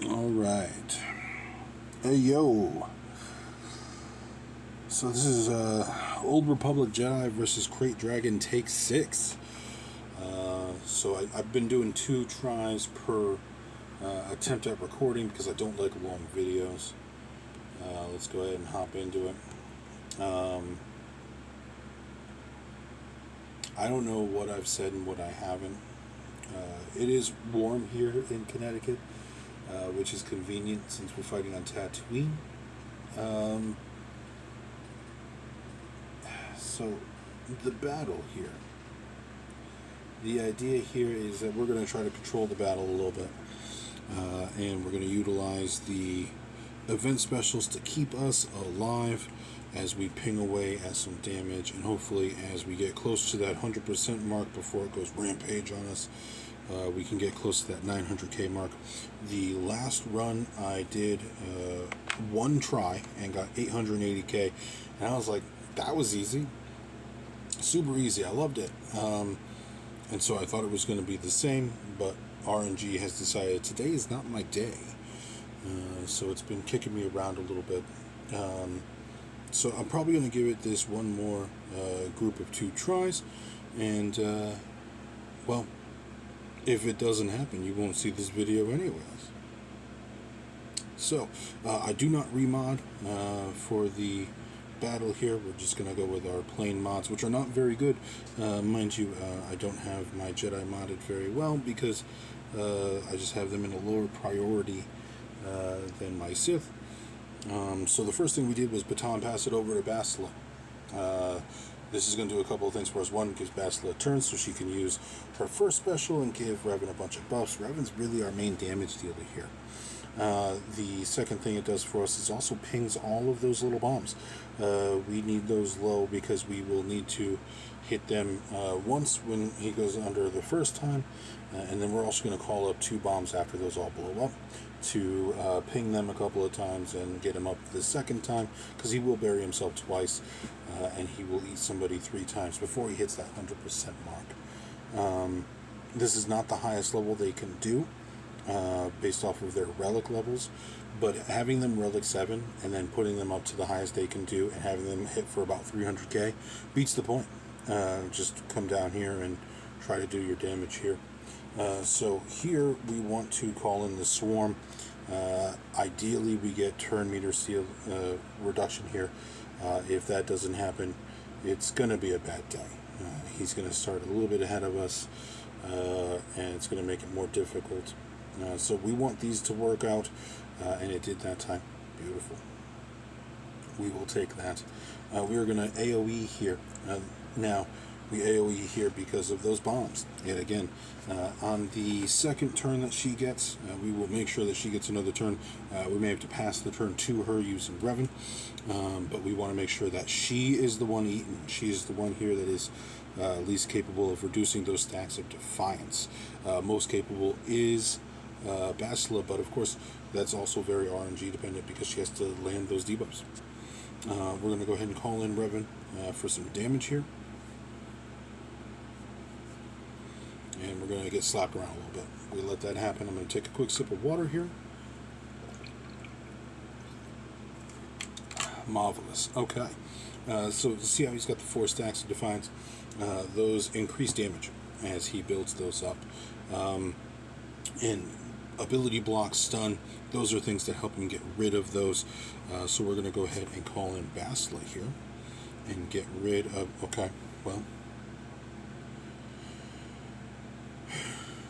Alright. Hey yo. So this is Old Republic Jedi versus Krayt Dragon Take 6. So I've been doing 2 tries per attempt at recording because I don't like long videos. Let's go ahead and hop into it. I don't know what I've said and what I haven't. It is warm here in Connecticut, which is convenient since we're fighting on Tatooine. So, the battle here. The idea here is that we're going to try to control the battle a little bit. And we're going to utilize the event specials to keep us alive as we ping away at some damage. And hopefully, as we get close to that 100% mark before it goes rampage on us, we can get close to that 900k mark. The last run I did one try and got 880k, and I was like, that was easy, super easy. I loved it, and so I thought it was going to be the same, but RNG has decided today is not my day, so it's been kicking me around a little bit. So I'm probably going to give it this one more group of 2 tries, and well, if it doesn't happen, you won't see this video anyways. So, I do not remod for the battle here. We're just going to go with our plain mods, which are not very good. Mind you, I don't have my Jedi modded very well because I just have them in a lower priority than my Sith. So the first thing we did was baton pass it over to Bastila. This is going to do a couple of things for us. One, gives Bastila a turn so she can use her first special and give Revan a bunch of buffs. Revan's really our main damage dealer here. The second thing it does for us is also pings all of those little bombs. We need those low because we will need to hit them once when he goes under the first time, and then we're also going to call up 2 bombs after those all blow up to ping them a couple of times and get him up the second time, because he will bury himself twice, and he will eat somebody 3 times before he hits that 100% mark. This is not the highest level they can do, based off of their relic levels, but having them relic 7 and then putting them up to the highest they can do and having them hit for about 300k beats the point. Just come down here and try to do your damage here. So here we want to call in the swarm. Ideally we get turn meter seal reduction here. If that doesn't happen, it's going to be a bad day. He's going to start a little bit ahead of us, and it's going to make it more difficult. So we want these to work out, and it did that time. Beautiful. We will take that. We are going to AoE here. Now, we AoE here because of those bombs. Yet again, on the second turn that she gets, we will make sure that she gets another turn. We may have to pass the turn to her using Revan, but we want to make sure that she is the one eaten. She is the one here that is least capable of reducing those stacks of defiance. Most capable is Bastila, but of course that's also very RNG dependent because she has to land those debuffs. We're going to go ahead and call in Revan for some damage here, and we're going to get slapped around a little bit. We let that happen. I'm going to take a quick sip of water here. Marvelous. Okay, so see how he's got the 4 stacks of defiance. Those increase damage as he builds those up, and ability block, stun, those are things that help him get rid of those. So we're going to go ahead and call in Bastila here and get rid of, okay, well,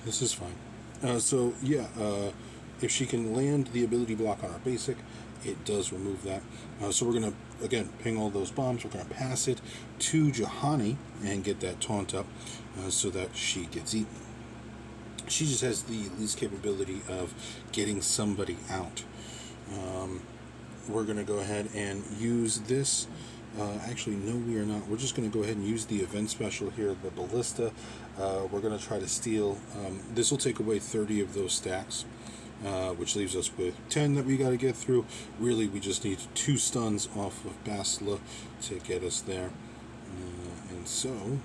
this is fine. So yeah, if she can land the ability block on our basic, it does remove that. So we're going to, again, ping all those bombs. We're going to pass it to Juhani and get that taunt up so that she gets eaten. She just has the least capability of getting somebody out. We're going to go ahead and use this. Actually, no, we are not. We're just going to go ahead and use the event special here, the Ballista. We're going to try to steal. This will take away 30 of those stacks, which leaves us with 10 that we got to get through. Really, we just need 2 stuns off of Bastila to get us there. And so,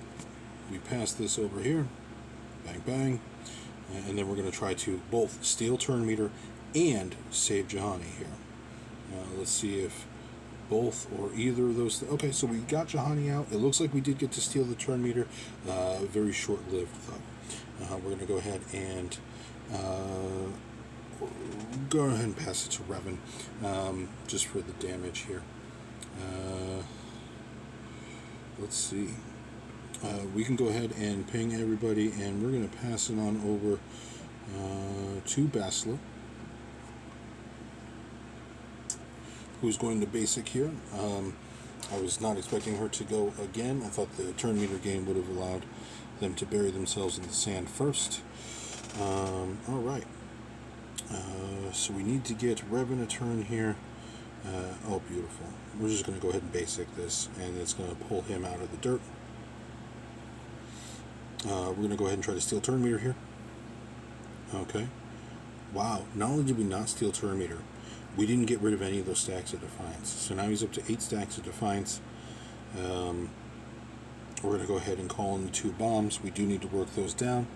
we pass this over here. Bang, bang. And then we're going to try to both steal turn meter and save Jahani here. Let's see if both or either of those. Okay, so we got Jahani out. It looks like we did get to steal the turn meter. Very short-lived, though. We're going to go ahead and pass it to Revan, just for the damage here. Let's see. We can go ahead and ping everybody, and we're going to pass it on over to Bastila, who's going to basic here. I was not expecting her to go again. I thought the turn meter game would have allowed them to bury themselves in the sand first. Alright. So we need to get Revan a turn here. Oh, beautiful. We're just going to go ahead and basic this, and it's going to pull him out of the dirt. We're going to go ahead and try to steal turn meter here. Okay. Wow. Not only did we not steal turn meter, we didn't get rid of any of those stacks of Defiance. So now he's up to 8 stacks of Defiance. We're going to go ahead and call in the 2 bombs. We do need to work those down.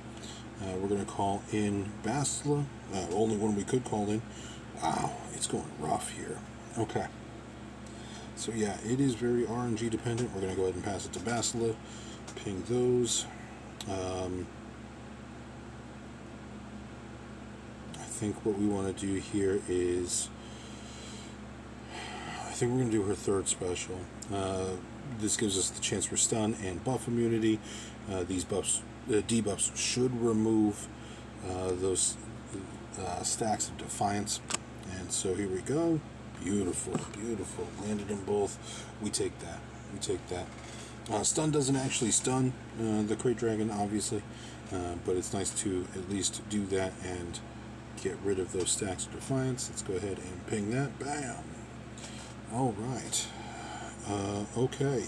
We're going to call in Bastila. Only one we could call in. Wow, it's going rough here. Okay. So yeah, it is very RNG dependent. We're going to go ahead and pass it to Bastila. Ping those. I think what we want to do here is, I think we're going to do her 3rd special. This gives us the chance for stun and buff immunity. These buffs, debuffs, should remove those stacks of Defiance. And so here we go. Beautiful, beautiful. Landed them both. We take that. We take that. Stun doesn't actually stun the Krayt Dragon, obviously, but it's nice to at least do that and get rid of those stacks of Defiance. Let's go ahead and ping that. Bam! Alright. Okay.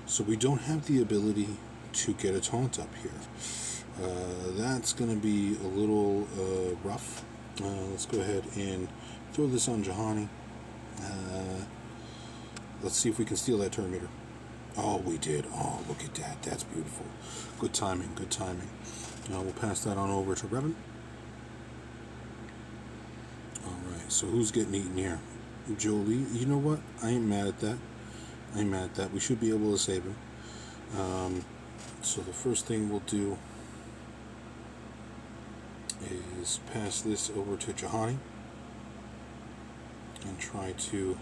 So we don't have the ability to get a taunt up here. That's going to be a little rough. Let's go ahead and throw this on Jahani. Let's see if we can steal that turn meter. Oh, we did. Oh, look at that. That's beautiful. Good timing. Good timing. We'll pass that on over to Revan. Alright, so who's getting eaten here? Jolie. You know what? I ain't mad at that. I ain't mad at that. We should be able to save him. So the first thing we'll do is pass this over to Jahani and try to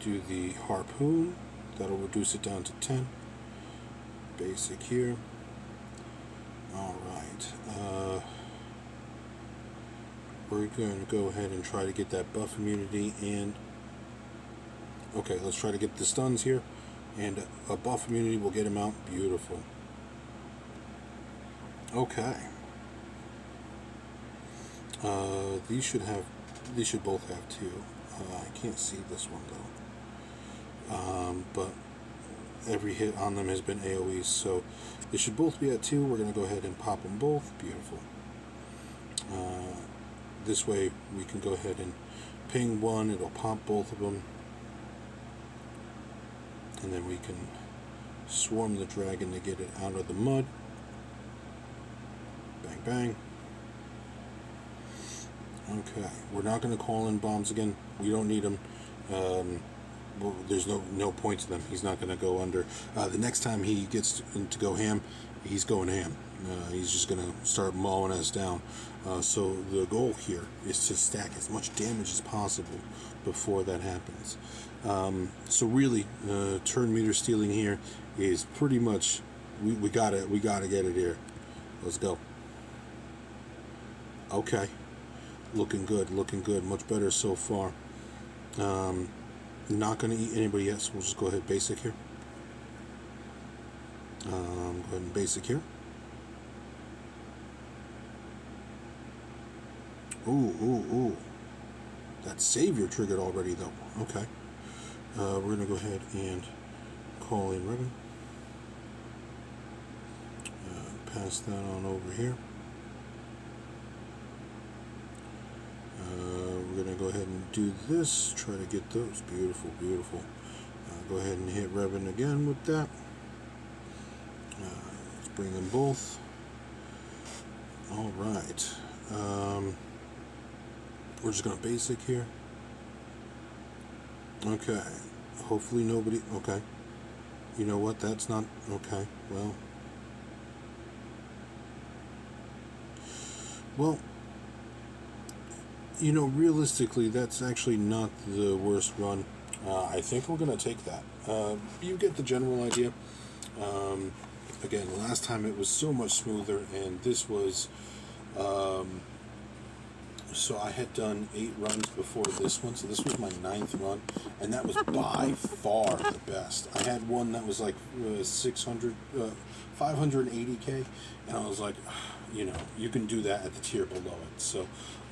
do the harpoon. That'll reduce it down to 10. Basic here. Alright. We're going to go ahead and try to get that buff immunity and... Okay, let's try to get the stuns here. And a buff immunity will get him out. Beautiful. Okay. These should both have 2. I can't see this one though. But every hit on them has been AoEs, so they should both be at 2. We're going to go ahead and pop them both. Beautiful. This way we can go ahead and ping one. It'll pop both of them. And then we can swarm the dragon to get it out of the mud. Bang, bang. Okay, we're not going to call in bombs again. We don't need them. Well, there's no point to them. He's not going to go under. The next time he gets to go ham, he's going ham. He's just going to start mauling us down. So the goal here is to stack as much damage as possible before that happens. So really, turn meter stealing here is pretty much we gotta get it here. Let's go. Okay, looking good, much better so far. Not gonna eat anybody yet, so we'll just go ahead basic here. Go ahead and basic here. Ooh. That savior triggered already though. Okay. We're going to go ahead and call in Revan. Pass that on over here. We're going to go ahead and do this. Try to get those. Beautiful. Go ahead and hit Revan again with that. Let's bring them both. Alright. We're just going to basic here. Okay. Hopefully nobody... Okay. You know what? That's not... Okay. Well, you know, realistically, that's actually not the worst run. I think we're going to take that. You get the general idea. Again, last time it was so much smoother, and this was... so I had done 8 runs before this one, so this was my 9th run, and that was by far the best. I had one that was like 580k, and I was like, you know, you can do that at the tier below it. So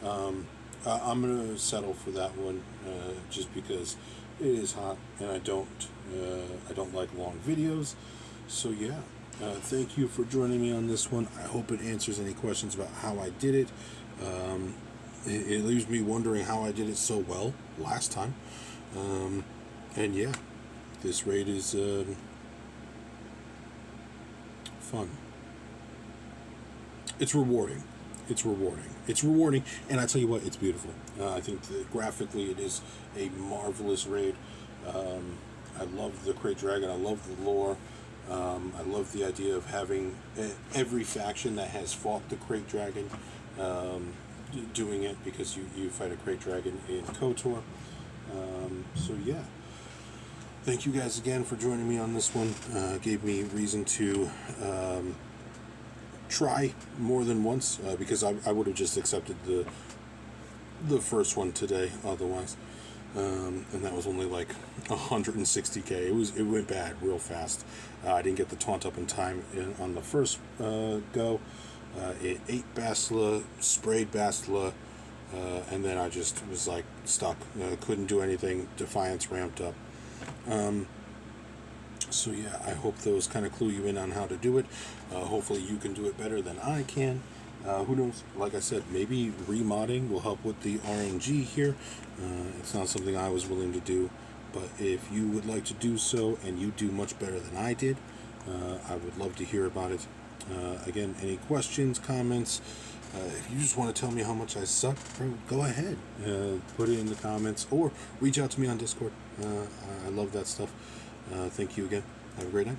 I'm gonna settle for that one, just because it is hot, and I don't like long videos. So yeah. Thank you for joining me on this one. I hope it answers any questions about how I did it. It leaves me wondering how I did it so well last time. And yeah, this raid is fun. It's rewarding. It's rewarding, and I tell you what, it's beautiful. I think that graphically it is a marvelous raid. I love the Krayt Dragon. I love the lore. I love the idea of having every faction that has fought the Krayt Dragon doing it, because you fight a Krayt Dragon in KOTOR. So yeah, thank you guys again for joining me on this one. Gave me reason to try more than once, because I would have just accepted the first one today otherwise. And that was only like 160k. It went bad real fast. I didn't get the taunt up in time on the first go. It ate Bastila, sprayed Bastila, and then I just was like stuck. Couldn't do anything. Defiance ramped up. So yeah, I hope those kind of clue you in on how to do it. Hopefully you can do it better than I can. Who knows? Like I said, maybe remodding will help with the RNG here. It's not something I was willing to do, but if you would like to do so and you do much better than I did, I would love to hear about it. Again, any questions, comments, if you just want to tell me how much I suck, go ahead. Put it in the comments or reach out to me on Discord. I love that stuff. Thank you again. Have a great night.